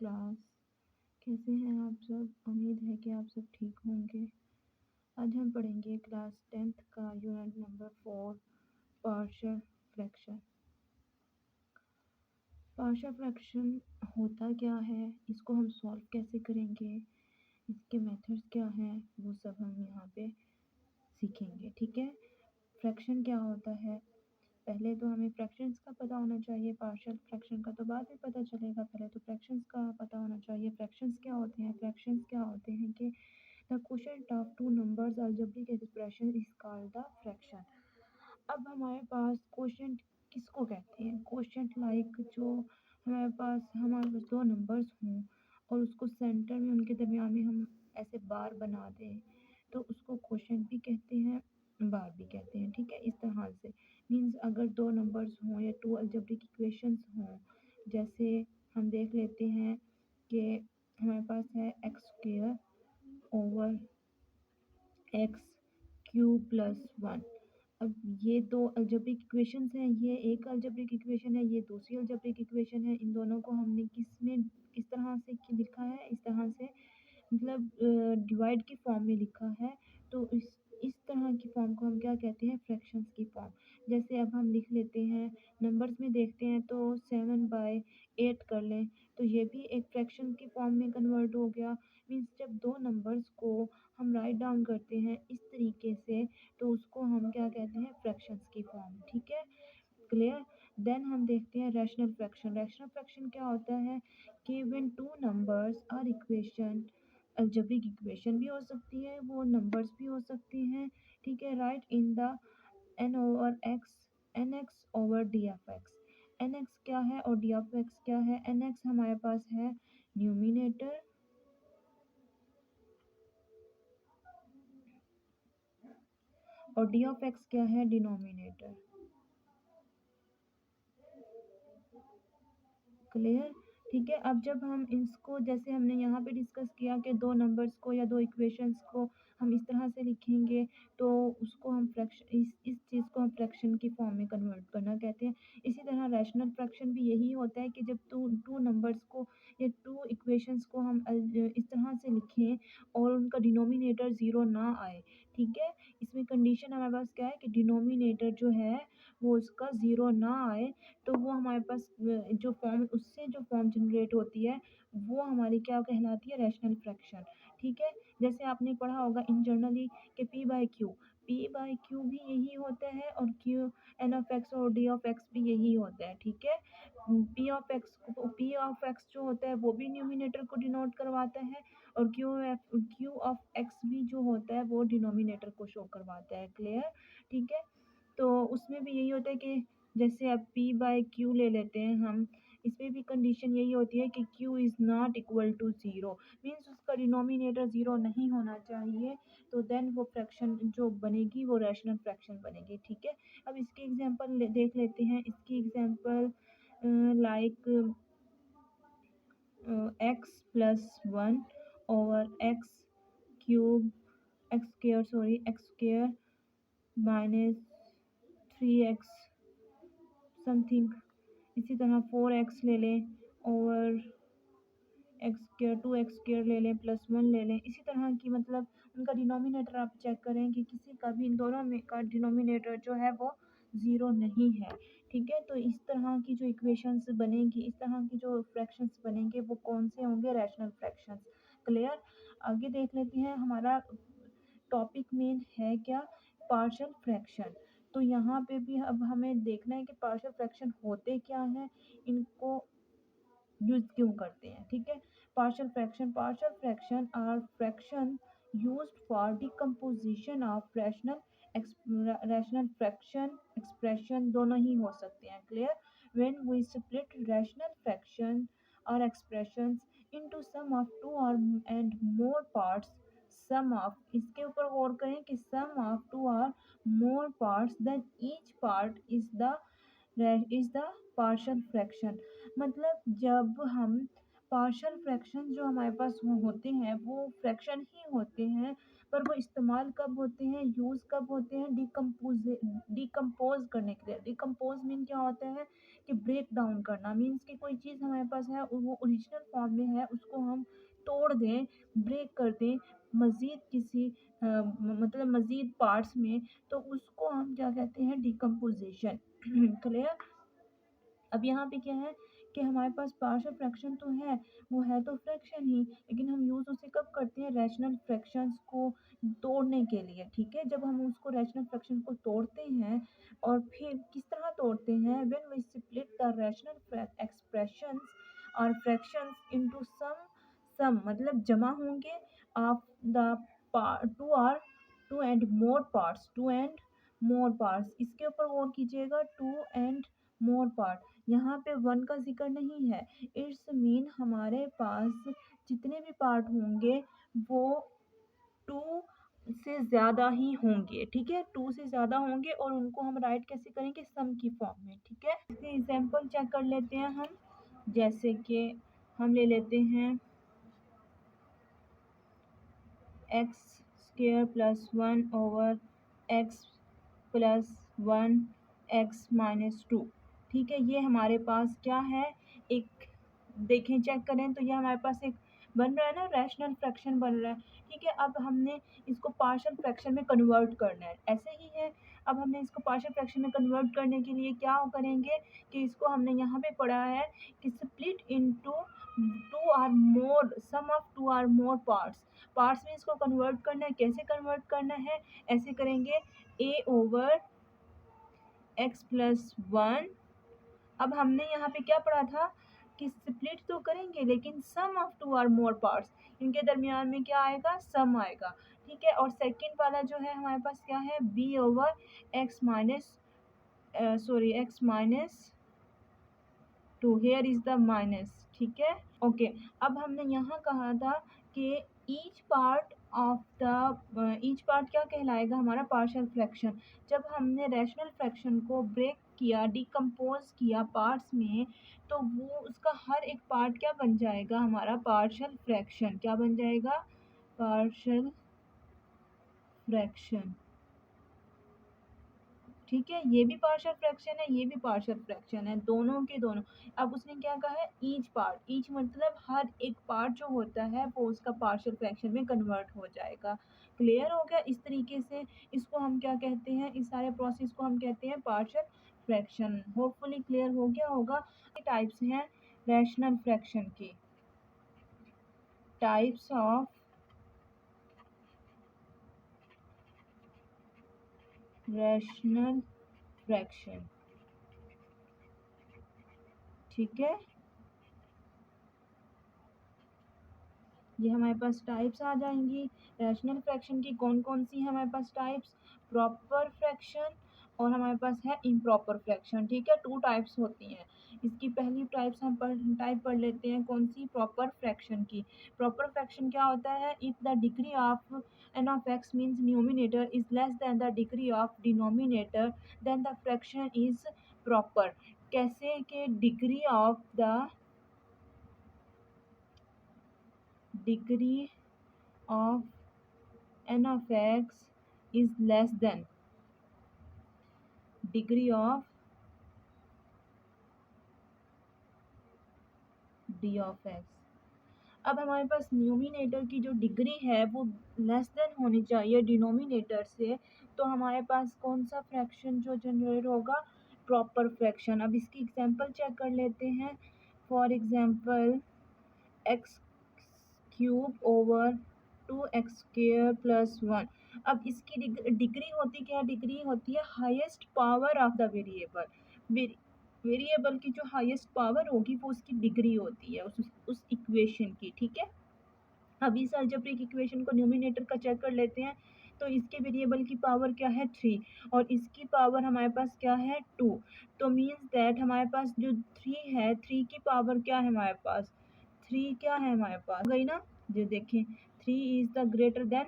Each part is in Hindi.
क्लास। कैसे हैं आप सब? उम्मीद है कि आप सब ठीक होंगे। आज हम पढ़ेंगे क्लास 10th का unit number 4 partial fraction. Partial fraction होता क्या है, इसको हम सॉल्व कैसे करेंगे, इसके मेथड्स क्या हैं, वो सब हम यहाँ पे सीखेंगे। ठीक है, फ्रैक्शन क्या होता है, पहले तो हमें फ्रैक्शंस का पता होना चाहिए। पार्शियल फ्रैक्शन का तो बाद में पता चलेगा, पहले तो फ्रैक्शंस का पता होना चाहिए। फ्रैक्शंस क्या होते हैं? फ्रैक्शंस क्या होते हैं कि the quotient of two numbers algebraic expression is called the fraction. अब हमारे पास क्वोशिएंट किसको कहते हैं? क्वोशिएंट लाइक जो हमारे पास दो नंबर्स हों और उसको सेंटर में उनके दरमियान में हम ऐसे बार बना दें तो उसको क्वोशिएंट भी कहते हैं, बार भी कहते हैं। ठीक है, इस तरह से मीन्स अगर दो नंबर्स हों या टू अलजेब्रिक इक्वेशंस हों, जैसे हम देख लेते हैं कि हमारे पास है x square over x cube plus 1। अब ये दो अलजेब्रिक इक्वेशंस हैं, ये एक अलजेब्रिक इक्वेशन है, ये दूसरी अलजेब्रिक इक्वेशन है। इन दोनों को हमने किस तरह से लिखा है? इस तरह से मतलब डिवाइड की फॉर्म में लिखा है। तो इस तरह की फॉर्म को हम क्या कहते हैं? फ्रैक्शंस की फॉर्म। जैसे अब हम लिख लेते हैं, नंबर्स में देखते हैं तो 7/8 कर लें तो ये भी एक फ्रैक्शन की फॉर्म में कन्वर्ट हो गया। मीन्स जब दो नंबर्स को हम राइट डाउन करते हैं इस तरीके से तो उसको हम क्या कहते हैं? फ्रैक्शंस की फॉर्म। ठीक है, क्लियर। देन हम देखते हैं रैशनल फ्रैक्शन। रैशनल फ्रैक्शन क्या होता है कि when two numbers are equation, algebraic equation भी हो सकती है, वो नंबर्स भी हो सकती हैं। ठीक है, right in the N over X, N X over D F X. N X क्या है और डी एफ एक्स क्या है? एन एक्स हमारे पास है न्यूमिनेटर और डी ऑफ एक्स क्या है? डिनोमिनेटर। क्लियर। ठीक है, अब जब हम इसको जैसे हमने यहाँ पे डिस्कस किया कि दो नंबर्स को या दो इक्वेशंस को हम इस तरह से लिखेंगे तो उसको हम फ्रैक्शन, इस चीज़ को हम फ्रैक्शन की फॉर्म में कन्वर्ट करना कहते हैं। इसी तरह रैशनल फ्रैक्शन भी यही होता है कि जब टू नंबर्स को या टू इक्वेशंस को हम इस तरह से लिखें और उनका डिनोमिनेटर ज़ीरो ना आए। ठीक है, इसमें कंडीशन हमारे पास क्या है कि डिनोमिनेटर जो है वो उसका ज़ीरो ना आए, तो वो हमारे पास जो फॉर्म, उससे जो फॉर्म जनरेट होती है वो हमारी क्या कहलाती है? Rational fraction. ठीक है, जैसे आपने पढ़ा होगा इन जनरली कि पी बाई क्यू भी यही होता है और क्यू एन ऑफ एक्स और डी ऑफ एक्स भी यही होता है। ठीक है, पी ऑफ एक्स जो होता है वो भी न्यूमिनेटर को डिनोट करवाता है और क्यू ऑफ एक्स भी जो होता है वो डिनोमिनेटर को शो करवाता है। क्लियर। ठीक है, तो उसमें भी यही होता है कि जैसे अब पी बाई क्यू ले लेते हैं हम, इसमें भी कंडीशन यही होती है कि Q is not equal to zero, means उसका डिनोमिनेटर ज़ीरो नहीं होना चाहिए। तो देन वो फ्रैक्शन जो बनेगी वो रैशनल फ्रैक्शन बनेगी। ठीक है, अब इसके एग्जांपल देख लेते हैं। इसकी example like x plus 1 over x square minus 3x something. इसी तरह 4x ले लें over x square, 2x square ले लें प्लस 1 ले लें। इसी तरह की मतलब उनका डिनोमिनेटर आप चेक करें कि किसी का भी इन दोनों में का डिनोमिनेटर जो है वो ज़ीरो नहीं है। ठीक है, तो इस तरह की जो इक्वेशंस बनेंगी, इस तरह की जो फ्रैक्शंस बनेंगे वो कौन से होंगे? Rational fractions. क्लियर। आगे देख लेते हैं, हमारा टॉपिक मेन है क्या? Partial fraction. तो यहाँ पे भी अब हमें देखना है कि पार्शियल फ्रैक्शन होते क्या हैं, इनको यूज क्यों करते हैं। ठीक है, partial fraction or fraction used for decomposition of rational fraction expression, दोनों ही हो सकते हैं। Clear. When we split rational fraction और expressions into sum of two और and more parts, sum of, इसके ऊपर गौर करें कि सम ऑफ टू और more parts then each part is the partial fraction. मतलब जब हम पार्शियल फ्रैक्शन जो हमारे पास होते हैं वो फ्रैक्शन ही होते हैं, पर वो इस्तेमाल कब होते हैं, यूज़ कब होते हैं, डिकम्पोज करने के लिए। डिकम्पोज मीन क्या होता है कि ब्रेक डाउन करना, मीन्स कि कोई चीज़ हमारे पास है वो ओरिजिनल फॉर्म में है, उसको हम तोड़ दें, ब्रेक कर दें मज़ीद किसी मतलब मज़ीद पार्ट्स में, तो उसको हम क्या कहते हैं, डिकम्पोजिशन। क्लियर। अब यहाँ पे क्या है कि हमारे पास पार्शियल फ्रैक्शन तो है, वो है तो फ्रैक्शन ही, लेकिन हम यूज़ उसे कब करते हैं, रैशनल फ्रैक्शंस को तोड़ने के लिए, ठीक है। जब हम उसको रैशनल फ्रैक्शन को तोड़ते हैं, और फिर किस तरह तोड़ते हैं, when we split the rational expressions और फ्रैक्शंस इनटू सम मतलब जमा होंगे of the two and more parts, two and more parts. इसके ऊपर गौर कीजिएगा, टू एंड मोर पार्ट, यहाँ पे वन का जिक्र नहीं है। इट्स मीन हमारे पास जितने भी पार्ट होंगे वो टू से ज़्यादा ही होंगे, ठीक है, टू से ज़्यादा होंगे, और उनको हम राइट कैसे करेंगे, सम की फॉर्म में, ठीक है। इसके एग्जांपल चेक कर लेते हैं हम, जैसे कि हम ले लेते हैं x square plus 1/x+1 x-2, ठीक है। ये हमारे पास क्या है, एक देखें चेक करें तो ये हमारे पास एक बन रहा है ना, रैशनल फ्रैक्शन बन रहा है, ठीक है। अब हमने इसको पार्शियल फ्रैक्शन में कन्वर्ट करना है, ऐसे ही है। अब हमने इसको पार्शियल फ्रैक्शन में कन्वर्ट करने के लिए क्या करेंगे कि इसको हमने यहाँ पे पढ़ा है कि split into two or more, sum of two or more parts में इसको कन्वर्ट करना है। कैसे कन्वर्ट करना है, ऐसे करेंगे a/x+1। अब हमने यहाँ पे क्या पढ़ा था कि स्प्लिट तो करेंगे लेकिन sum of two or more parts, इनके दरमियान में क्या आएगा, सम आएगा, ठीक है। और सेकंड वाला जो है हमारे पास क्या है, b/x-2, here is the minus, ठीक है, ओके। अब हमने यहाँ कहा था कि ईच पार्ट क्या कहलाएगा, हमारा पार्शियल फ्रैक्शन। जब हमने रैशनल फ्रैक्शन को ब्रेक किया, डिकम्पोज किया पार्ट्स में, तो वो उसका हर एक पार्ट क्या बन जाएगा, हमारा पार्शियल फ्रैक्शन। क्या बन जाएगा, पार्शियल फ्रैक्शन, ठीक है। ये भी पार्शियल फ्रैक्शन है, ये भी पार्शियल फ्रैक्शन है, दोनों के दोनों। अब उसने क्या कहा है, ईच मतलब हर एक पार्ट जो होता है वो उसका पार्शियल फ्रैक्शन में कन्वर्ट हो जाएगा। क्लियर हो गया। इस तरीके से इसको हम क्या कहते हैं, इस सारे प्रोसेस को हम कहते हैं पार्शियल फ्रैक्शन। होपफुली क्लियर हो गया होगा। टाइप्स हैं रैशनल फ्रैक्शन की, टाइप्स ऑफ रैशनल फ्रैक्शन, ठीक है। ये हमारे पास टाइप्स आ जाएंगी रैशनल फ्रैक्शन की। कौन कौन सी है हमारे पास टाइप्स, प्रॉपर फ्रैक्शन और हमारे पास है इम्प्रॉपर फ्रैक्शन, ठीक है। टू टाइप्स होती हैं। इसकी पहली टाइप्स हम टाइप पढ़ लेते हैं, कौन सी, प्रॉपर फ्रैक्शन की। प्रॉपर फ्रैक्शन क्या होता है, if the degree of n of x means numerator is less than the degree of denominator then the fraction is proper। कैसे कि degree of the degree of n of x is less than degree of d of x। अब हमारे पास न्यूमिनेटर की जो डिग्री है वो लेस देन होनी चाहिए डिनोमिनेटर से, तो हमारे पास कौन सा फ्रैक्शन जो जनरेट होगा, प्रॉपर फ्रैक्शन। अब इसकी एग्जांपल चेक कर लेते हैं। For example x³/2x² + 1। अब इसकी डिग्री होती क्या, डिग्री होती है highest power of the variable की जो हाईएस्ट पावर होगी वो उसकी डिग्री होती है उस इक्वेशन की, ठीक है। अब इस अलजेब्रिक इक्वेशन को न्यूमिनेटर का चेक कर लेते हैं। तो इसके वेरिएबल की पावर क्या है, 3, और इसकी पावर हमारे पास क्या है, 2। तो मीन्स दैट हमारे पास जो 3 है, 3 की पावर क्या है हमारे पास, 3 क्या है हमारे पास, गई ना, जो देखें 3 इज द ग्रेटर देन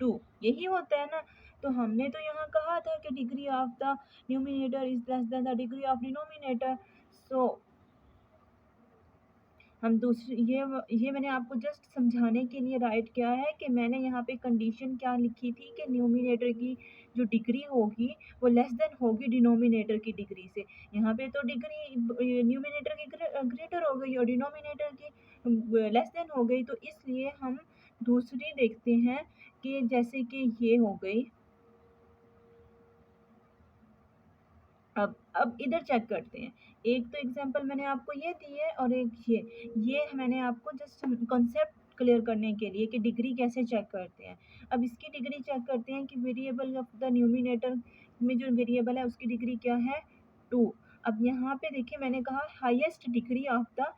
2, यही होता है ना। तो हमने तो यहाँ कहा था कि degree of the numerator is less than the degree of denominator. So हम दूसरी ये मैंने आपको जस्ट समझाने के लिए राइट किया है कि मैंने यहाँ पे कंडीशन क्या लिखी थी कि न्यूमिनेटर की जो डिग्री होगी वो लेस देन होगी डिनोमिनेटर की डिग्री से। यहाँ पे तो डिग्री न्यूमिनेटर की ग्रेटर हो गई और डिनोमिनेटर की लेस देन हो गई, तो इसलिए हम दूसरी देखते हैं कि जैसे कि ये हो गई। अब इधर चेक करते हैं। एक तो एग्जांपल मैंने आपको ये दी है और एक ये मैंने आपको जस्ट कॉन्सेप्ट क्लियर करने के लिए कि डिग्री कैसे चेक करते हैं। अब इसकी डिग्री चेक करते हैं कि वेरिएबल ऑफ द न्यूमिनेटर में जो वेरिएबल है उसकी डिग्री क्या है, 2। अब यहाँ पे देखिए मैंने कहा highest degree of the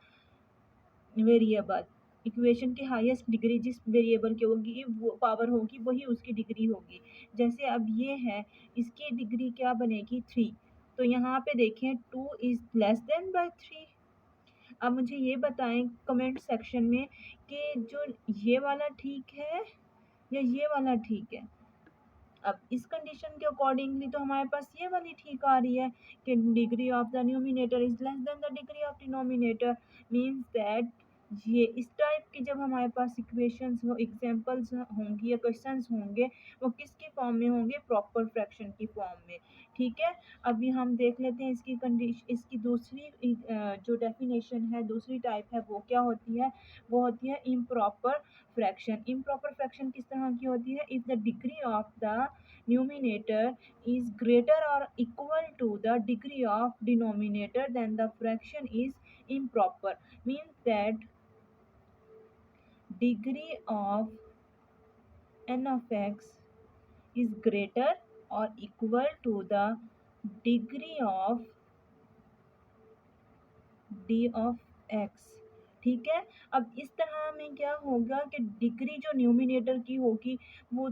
variable, equation की हाईएस्ट डिग्री जिस वेरिएबल की होगी वो पावर होगी वही उसकी डिग्री होगी। जैसे अब ये है, इसकी डिग्री क्या बनेगी, 3। तो यहाँ पे देखें 2 इज लेस देन बाय 3। अब मुझे ये बताएं कमेंट सेक्शन में कि जो ये वाला ठीक है या ये वाला ठीक है। अब इस कंडीशन के अकॉर्डिंगली तो हमारे पास ये वाली ठीक आ रही है कि degree of the numerator is less than the degree of denominator, means that ये इस टाइप की जब हमारे पास इक्वेशंस हो, एग्जांपल्स होंगी या क्वेश्चंस होंगे, वो किसकी फॉर्म में होंगे, प्रॉपर फ्रैक्शन की फॉर्म में। ठीक है, अभी हम देख लेते हैं इसकी कंडीशन, इसकी दूसरी जो डेफिनेशन है, दूसरी टाइप है वो क्या होती है, वो होती है इम्प्रॉपर फ्रैक्शन। इम्प्रॉपर फ्रैक्शन किस तरह की होती है, if the degree of the numerator is greater or equal to the degree of denominator, then the fraction is improper, means that degree of n of x is greater or equal to the degree of d of x। ठीक है, अब इस तरह में क्या होगा कि डिग्री जो न्यूमिनेटर की होगी वो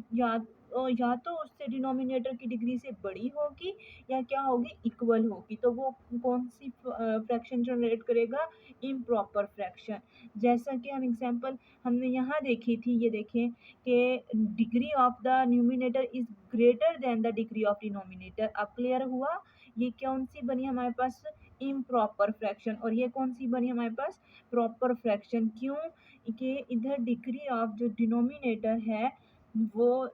या तो उससे डिनोमिनेटर की डिग्री से बड़ी होगी या क्या होगी, इक्वल होगी। तो वो कौन सी फ्रैक्शन जनरेट करेगा, इम्प्रॉपर फ्रैक्शन। जैसा कि हम एग्जांपल हमने यहाँ देखी थी, ये देखें कि degree of the numerator is greater than the degree of denominator. अब क्लियर हुआ, ये कौन सी बनी हमारे पास, इम्प्रॉपर फ्रैक्शन, और ये कौन सी बनी हमारे पास, प्रॉपर फ्रैक्शन। क्यों कि इधर डिग्री ऑफ जो डिनोमिनेटर है वो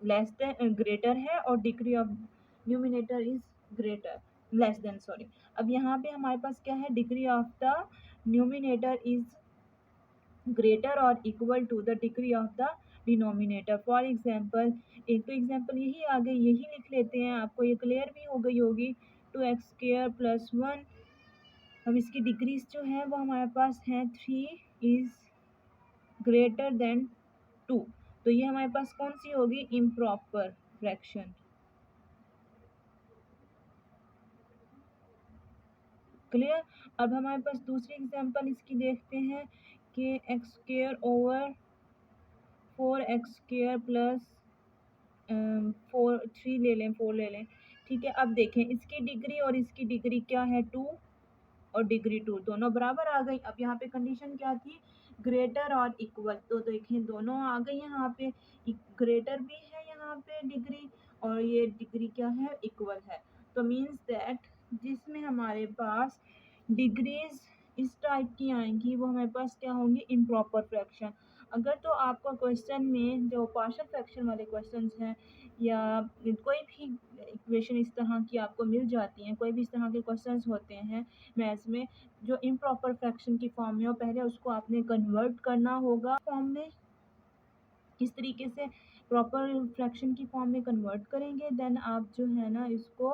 लेस देन ग्रेटर है और degree of numerator is greater less than, sorry. अब यहाँ पे हमारे पास क्या है, degree of the numerator is greater और equal to the degree of the denominator. For example, एक तो एग्जाम्पल यही आ गई, यही लिख लेते हैं, आपको ये क्लियर भी हो गई होगी। 2x² प्लस 1, अब इसकी डिग्रीज जो है वो हमारे पास है 3 इज ग्रेटर देन 2। तो ये हमारे पास कौन सी होगी, इम्प्रॉपर फ्रैक्शन। क्लियर। अब हमारे पास दूसरी एग्जांपल इसकी देखते हैं कि x² ओवर 4x² प्लस 3 ले लें, 4 ले लें। ठीक है, अब देखें इसकी डिग्री और इसकी डिग्री क्या है, 2 और डिग्री 2 दोनों बराबर आ गई। अब यहाँ पे कंडीशन क्या थी, ग्रेटर और इक्वल। तो देखें दोनों आ गई यहाँ पे, ग्रेटर भी है यहाँ पे डिग्री और ये डिग्री क्या है, इक्वल है। तो मीन्स दैट जिसमें हमारे पास डिग्रीज इस टाइप की आएंगी वो हमारे पास क्या होंगी, इम्प्रॉपर फ्रैक्शन। अगर तो आपका क्वेश्चन में जो पार्शियल फ्रैक्शन वाले क्वेश्चंस हैं या कोई भी इक्वेशन इस तरह की आपको मिल जाती हैं, कोई भी इस तरह के क्वेश्चंस होते हैं मैथ्स में जो इम्प्रॉपर फ्रैक्शन की फॉर्म में हो, पहले उसको आपने कन्वर्ट करना होगा फॉर्म में। किस तरीके से प्रॉपर फ्रैक्शन की फॉर्म में कन्वर्ट करेंगे, देन आप जो है ना इसको,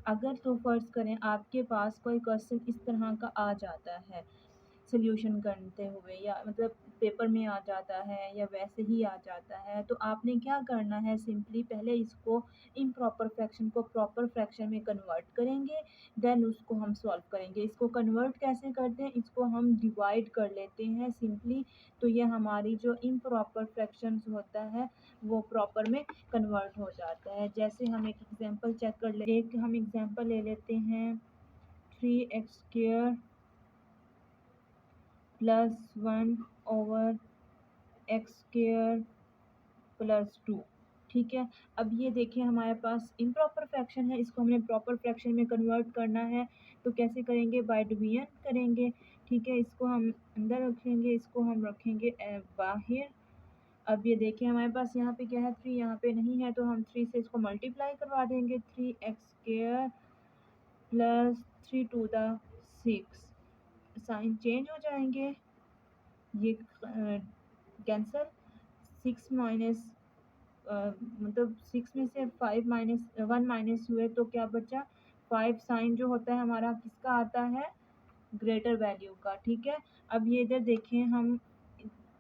अगर तो फर्ज करें आपके पास कोई क्वेश्चन इस तरह का आ जाता है सोल्यूशन करते हुए, या मतलब पेपर में आ जाता है या वैसे ही आ जाता है, तो आपने क्या करना है, सिंपली पहले इसको इम्प्रॉपर फ्रैक्शन को प्रॉपर फ्रैक्शन में कन्वर्ट करेंगे, देन उसको हम सॉल्व करेंगे। इसको कन्वर्ट कैसे करते हैं, इसको हम डिवाइड कर लेते हैं सिंपली, तो ये हमारी जो इम्प्रॉपर फ्रैक्शन होता है वो प्रॉपर में कन्वर्ट हो जाता है। जैसे हम एक एग्जांपल चेक कर ले, एक हम एग्जांपल ले लेते हैं, 3x² plus 1 over x² plus 2। ठीक है, अब ये देखिए हमारे पास इम्प्रॉपर फ्रैक्शन है, इसको हमने प्रॉपर फ्रैक्शन में कन्वर्ट करना है, तो कैसे करेंगे, बाय डिवीजन करेंगे। ठीक है, इसको हम अंदर रखेंगे, इसको हम रखेंगे बाहर। अब ये देखिए हमारे पास यहाँ पे क्या है, 3 यहाँ पे नहीं है, तो हम 3 से इसको मल्टीप्लाई करवा देंगे। 3x² plus 3 to the 6, sign change हो जाएंगे, ये कैंसल। 6 माइनस मतलब 6 में से 5 माइनस 1 माइनस हुए तो क्या बचा, 5। साइन जो होता है हमारा किसका आता है, ग्रेटर वैल्यू का। ठीक है, अब ये इधर देखें, हम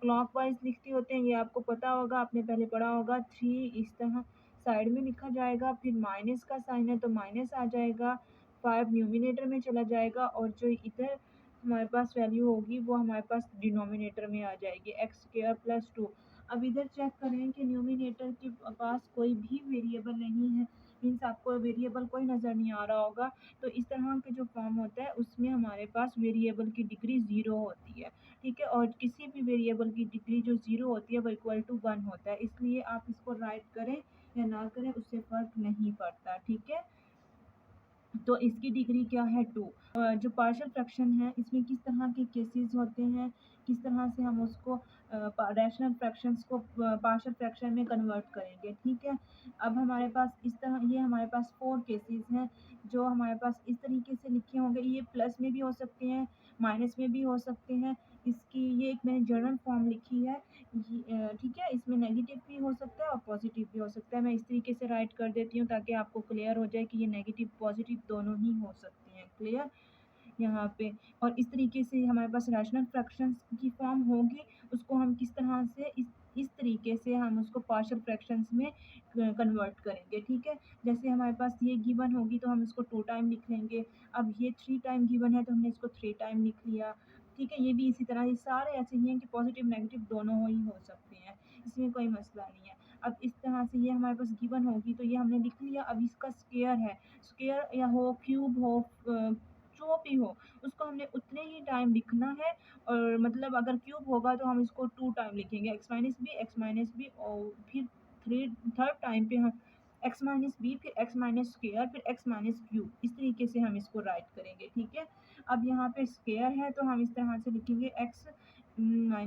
क्लॉकवाइज लिखते होते हैं, ये आपको पता होगा, आपने पहले पढ़ा होगा। 3 इस तरह साइड में लिखा जाएगा, फिर माइनस का साइन है तो माइनस आ जाएगा, 5 न्यूमिनेटर में चला जाएगा, और जो इधर हमारे पास वैल्यू होगी वो हमारे पास डिनोमिनेटर में आ जाएगी, x² प्लस 2। अब इधर चेक करें कि न्यूमिनेटर के पास कोई भी वेरिएबल नहीं है, मीन्स आपको वेरिएबल कोई नज़र नहीं आ रहा होगा। तो इस तरह के जो फॉर्म होता है उसमें हमारे पास वेरिएबल की डिग्री 0 होती है। ठीक है, और किसी भी वेरिएबल की डिग्री जो 0 होती है वो इक्वल टू 1 होता है, इसलिए आप इसको राइट करें या ना करें उससे फ़र्क नहीं पड़ता। ठीक है, तो इसकी डिग्री क्या है, 2। जो पार्शियल फ्रैक्शन है इसमें किस तरह के केसेस होते हैं, किस तरह से हम उसको रैशनल फ्रैक्शंस को पार्शियल फ्रैक्शन में कन्वर्ट करेंगे। ठीक है, अब हमारे पास इस तरह, ये हमारे पास 4 केसेस हैं जो हमारे पास इस तरीके से लिखे होंगे। ये प्लस में भी हो सकते हैं, माइनस में भी हो सकते हैं। इसकी ये एक मैंने जनरल फॉर्म लिखी है, ठीक है, इसमें नेगेटिव भी हो सकता है और पॉजिटिव भी हो सकता है। मैं इस तरीके से राइट कर देती हूँ ताकि आपको क्लियर हो जाए कि ये नेगेटिव पॉजिटिव दोनों ही हो सकते हैं। क्लियर यहाँ पे, और इस तरीके से हमारे पास रैशनल फ्रैक्शंस की फॉर्म होगी, उसको हम किस तरह से इस तरीके से हम उसको पार्शियल फ्रैक्शंस में कन्वर्ट करेंगे। ठीक है, जैसे हमारे पास ये गिवन होगी तो हम इसको 2 टाइम लिख लेंगे। अब ये 3 टाइम गिवन है तो हमने इसको 3 टाइम लिख लिया। ठीक है, ये भी इसी तरह, ये सारे ऐसे ही हैं कि पॉजिटिव नेगेटिव दोनों ही हो सकते हैं, इसमें कोई मसला नहीं है। अब इस तरह से ये हमारे पास गिवन होगी तो ये हमने लिख लिया। अब इसका स्क्वायर है, स्क्वायर या हो क्यूब हो जो भी हो, उसको हमने उतने ही टाइम लिखना है। और मतलब अगर क्यूब होगा तो हम इसको 2 टाइम लिखेंगे, x-b और फिर थर्ड टाइम पे हम x-b, फिर x-स्क्वायर, फिर x-क्यूब, इस तरीके से हम इसको राइट करेंगे। ठीक है, अब यहाँ पे स्क्वायर है तो हम इस तरह से लिखेंगे x-b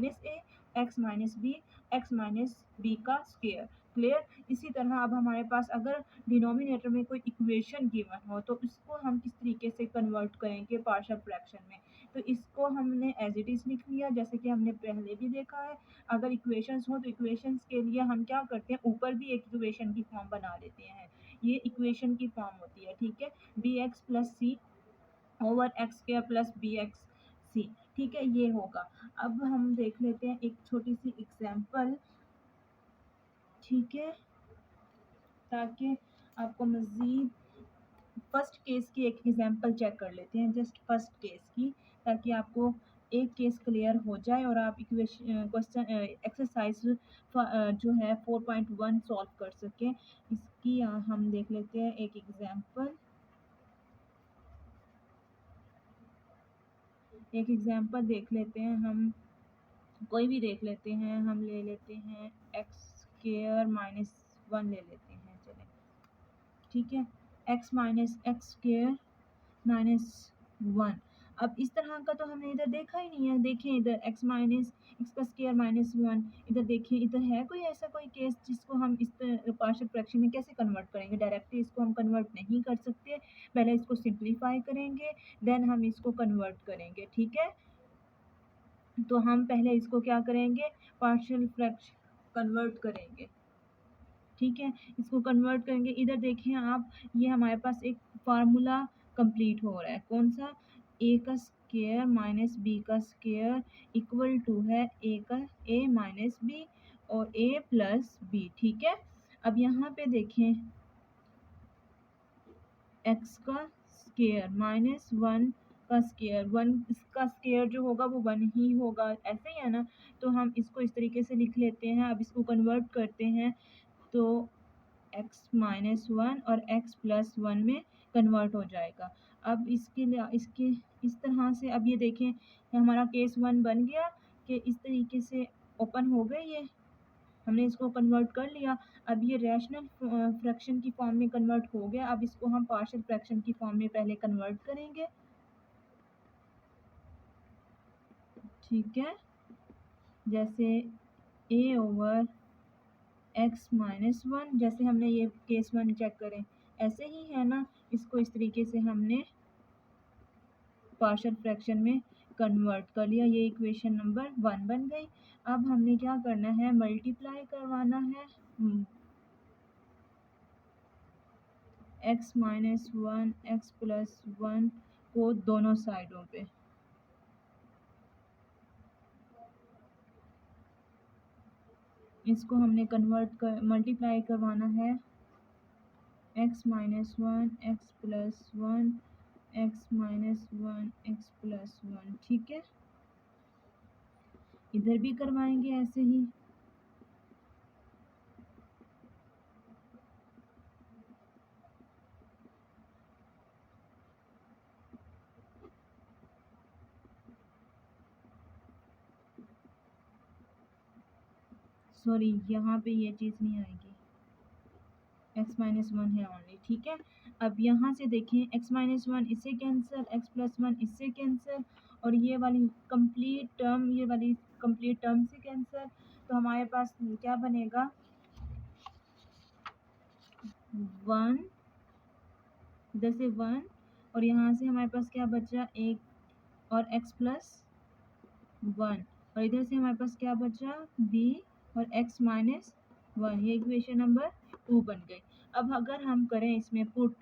का स्क्वायर। क्लियर, इसी तरह अब हमारे पास अगर डिनोमिनेटर में कोई इक्वेशन गिवन हो तो इसको हम किस तरीके से कन्वर्ट करेंगे पार्शियल फ्रैक्शन में। तो इसको हमने एज इट इज़ लिख लिया, जैसे कि हमने पहले भी देखा है। अगर इक्वेशंस हो तो इक्वेशंस के लिए हम क्या करते हैं, ऊपर भी एक इक्वेशन की फॉर्म बना लेते हैं, ये इक्वेशन की फॉर्म होती है। ठीक है, bx plus C over x² plus B X C. ठीक है, ये होगा। अब हम देख लेते हैं एक छोटी सी एग्जाम्पल। ठीक है, ताकि आपको मज़ीद फर्स्ट केस की एक एग्जांपल चेक कर लेते हैं, जस्ट फर्स्ट केस की, ताकि आपको एक केस क्लियर हो जाए और आप इक्वेशन क्वेश्चन एक्सरसाइज जो है 4.1 सॉल्व कर सकें। इसकी हम देख लेते हैं एक एग्जांपल। एक एग्जांपल देख लेते हैं हम, कोई भी देख लेते हैं। हम ले लेते हैं x² माइनस 1 ले लेते हैं, चलें। ठीक है, x माइनस x² माइनस 1। अब इस तरह का तो हमने इधर देखा ही नहीं है। देखें इधर x माइनस एक्स का स्क्वायर माइनस 1, इधर देखें, इधर है कोई ऐसा कोई केस जिसको हम इस पार्शियल फ्रैक्शन में कैसे कन्वर्ट करेंगे। डायरेक्टली इसको हम कन्वर्ट नहीं कर सकते, पहले इसको सिंप्लीफाई करेंगे, देन हम इसको कन्वर्ट करेंगे। ठीक है, तो हम पहले इसको क्या करेंगे, पार्शियल फ्रैक्शन कन्वर्ट करेंगे। ठीक है, इसको कन्वर्ट करेंगे। इधर देखें आप, ये हमारे पास एक फार्मूला कंप्लीट हो रहा है, कौन सा, a का स्क्वायर माइनस b का स्क्वायर इक्वल टू है a का a माइनस b और a प्लस b। ठीक है, अब यहाँ पे देखें x का स्क्वायर माइनस 1 का स्क्वायर, 1 इसका स्क्वायर जो होगा वो 1 ही होगा, ऐसे ही है ना। तो हम इसको इस तरीके से लिख लेते हैं। अब इसको कन्वर्ट करते हैं तो x माइनस 1 और x प्लस 1 में कन्वर्ट हो जाएगा। अब इसके इस तरह से, अब ये देखें, ये हमारा केस 1 बन गया कि इस तरीके से ओपन हो गए, ये हमने इसको कन्वर्ट कर लिया। अब ये रैशनल फ्रैक्शन की फॉर्म में कन्वर्ट हो गया। अब इसको हम पार्शियल फ्रैक्शन की फॉर्म में पहले कन्वर्ट करेंगे। ठीक है, जैसे a ओवर x-1, जैसे हमने ये केस 1 चेक करें ऐसे ही है ना, इसको इस तरीके से हमने पार्शियल फ्रैक्शन में कन्वर्ट कर लिया, ये इक्वेशन नंबर 1 बन गई। अब हमने क्या करना है, मल्टीप्लाई करवाना है x-1 x+1 को दोनों साइडों पे। इसको हमने मल्टीप्लाई करवाना है x-1 x+1 x-1 x+1, ठीक है। इधर भी करवाएंगे ऐसे ही। सॉरी, यहाँ पे ये चीज़ नहीं आएगी, x-1 है ओनली, ठीक है। अब यहाँ से देखें x-1 इससे कैंसिल, x+1 इससे कैंसिल, और ये वाली कंप्लीट टर्म से कैंसिल। तो हमारे पास क्या बनेगा, 1, इधर से 1, और यहाँ से हमारे पास क्या बचा, 1 और x+1, और इधर से हमारे पास क्या बचा, b और x-1। ये इक्वेशन नंबर 2 बन गई। अब अगर हम करें इसमें पुट,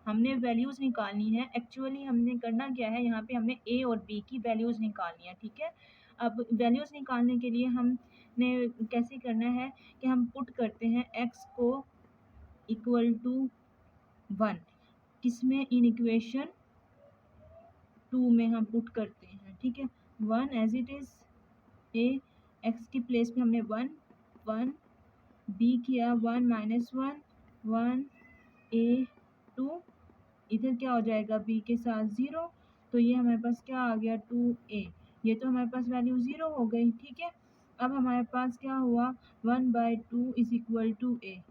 हमने वैल्यूज़ निकालनी है। एक्चुअली हमने करना क्या है, यहाँ पे हमने a और b की वैल्यूज़ निकालनी है, ठीक है। अब वैल्यूज़ निकालने के लिए हमने कैसे करना है कि हम पुट करते हैं x को इक्वल टू 1, किसमें, इन इक्वेशन 2 में हम पुट करते हैं, ठीक है। 1 as it is, a x की प्लेस पे हमने 1 1, b किया 1 -1 1 a 2, इधर क्या हो जाएगा b के साथ 0, तो ये हमारे पास क्या आ गया 2a, ये तो हमारे पास वैल्यू 0 हो गई, ठीक है। अब हमारे पास क्या हुआ, 1/2 इज इक्वल टू a,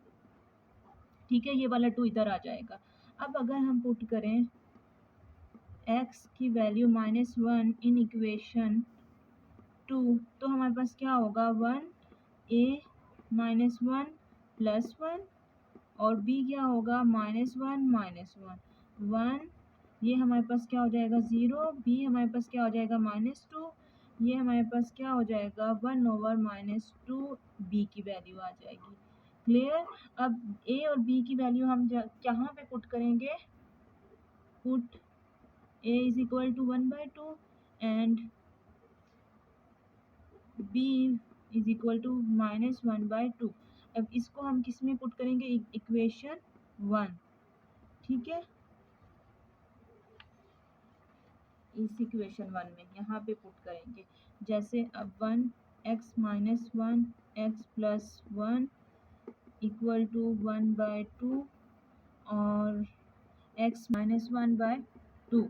ठीक है, ये वाला 2 इधर आ जाएगा। अब अगर हम पुट करें x की वैल्यू -1 इन इक्वेशन 2, तो हमारे पास क्या होगा, 1a -1 +1, और b क्या होगा, -1 1, ये हमारे पास क्या हो जाएगा 0, b हमारे पास क्या हो जाएगा -2, ये हमारे पास क्या हो जाएगा 1/-2 b की वैल्यू आ जाएगी। क्लियर। अब a और b की वैल्यू हम कहाँ पे पुट करेंगे, put a is equal to 1/2 and b is equal to -1/2। अब इसको हम किस में पुट करेंगे, इक्वेशन 1, ठीक है, इस इक्वेशन 1 में यहाँ पे पुट करेंगे। जैसे अब 1 x-1 x+1 इक्वल टू 1/2 और x-1/2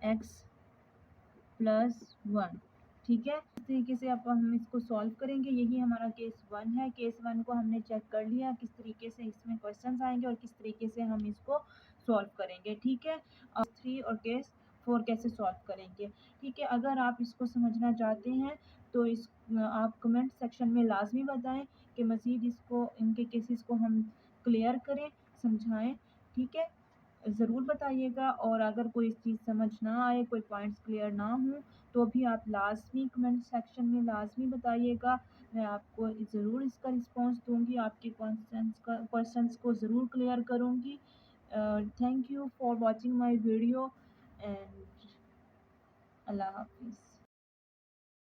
x+1, ठीक है। इस तरीके से अब हम इसको सॉल्व करेंगे। यही हमारा केस 1 है। केस 1 को हमने चेक कर लिया किस तरीके से इसमें क्वेश्चंस आएंगे और किस तरीके से हम इसको सॉल्व करेंगे, ठीक है। और 3 और केस 4 कैसे सॉल्व करेंगे, ठीक है। अगर आप इसको समझना चाहते हैं तो इस आप कमेंट सेक्शन में लाजमी बताएं कि मज़ीद इसको, इनके केसेस को हम क्लियर करें, समझाएं, ठीक है, ज़रूर बताइएगा। और अगर कोई चीज़ समझ ना आए, कोई पॉइंट्स क्लियर ना हो, तो भी आप लाजमी कमेंट सेक्शन में लाजमी बताइएगा। मैं आपको ज़रूर इसका रिस्पांस दूंगी, आपके क्वेश्चंस को ज़रूर क्लियर करूंगी। Thank you for watching my video and अल्लाह हाफिज़।